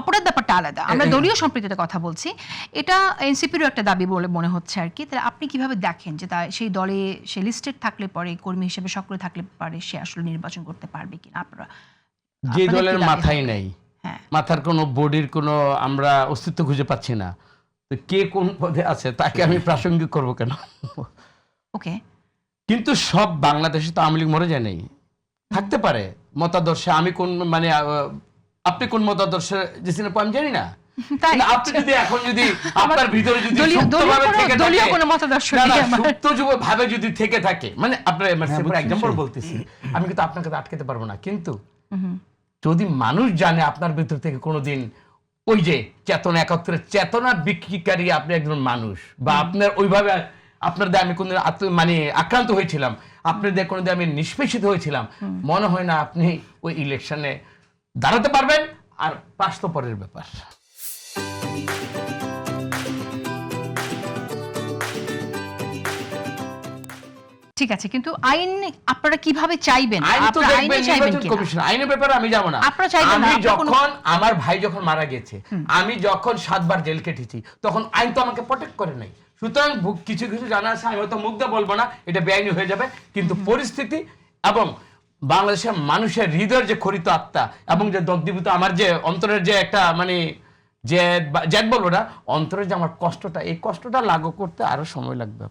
অপরাধ ব্যাপারটা আলাদা, আমরা দলীয় সম্পৃক্ততার কথা বলছি। এটা এনসিপিরও একটা দাবি বলে মনে হচ্ছে আর কি। তাহলে আপনি কিভাবে দেখেন যে সেই দলে সে লিস্টেড থাকলে পরে, কর্মী হিসেবে সক্রিয় থাকলে পরে সে আসলে নির্বাচন করতে পারবে কিনা? আপনারা যে দলের মাথায় নেই, হ্যাঁ, মাথার কোনো বডির কোনো আমরা অস্তিত্ব খুঁজে পাচ্ছি না, তো কে কোন পদে আছে তাকে আমি প্রাসঙ্গিক করব কেন? ওকে, কিন্তু সব বাংলাদেশে তো আওয়ামী লীগ মরে যায় নাই, থাকতে পারে মতাদর্শে। আমি কোন মানে আপনি কোন মতাদর্শে যেছেন আমি জানি না। আপনি যদি এখন যদি আপনার ভিতরে যদি সুপ্তভাবে থেকে থাকে, দলীয় কোনো মতাদর্শ না সুপ্তভাবে যদি থেকে থাকে, মানে আপনার এক্সাম্পল বলতেছি, আমি কিন্তু আপনাকে আটকাতে পারবো না। কিন্তু যদি মানুষ জানে আপনার ভিতর থেকে কোনোদিন ওই যে চেতনা, একত্রের চেতনা বিক্রিকারী আপনি একজন মানুষ, বা আপনার ওইভাবে আপনার দিয়ে আমি কোনদিন মানে আক্রান্ত হয়েছিলাম, আপনার দিয়ে কোনোদিন আমি নিষ্পেষিত হয়েছিলাম, মনে হয় না আপনি ওই ইলেকশনে দাঁড়াতে পারবেন। আর পাস তো পরের ব্যাপার। ঠিক আছে, কিন্তু আইন আপনারা কিভাবে চাইবেন? আইন তো দেখবেন নির্বাচন কিনা? কমিশন, আইনের ব্যাপারে আমি যাব না। আপনারা চাইবেন না? আমি যখন আমার ভাই যখন মারা গেছে, আমি যখন 7 বার জেল কেটেছি, তখন আইন তো আমাকে প্রোটেক্ট করে নাই। সুতরাং কিছু কিছু জানা আছে, আমি হয়তো মুখ দিয়ে বলবো না, এটা বেআইনি হয়ে যাবে, কিন্তু পরিস্থিতি এবং বাংলাদেশের মানুষের হৃদয়ের যে খরিত আত্মা এবং যে দগ্ধীভূত আমার যে অন্তরের যে একটা মানে জেদ বলবো না, অন্তরের যে আমার কষ্টটা, এই কষ্টটা লাঘব করতে আরো সময় লাগবে।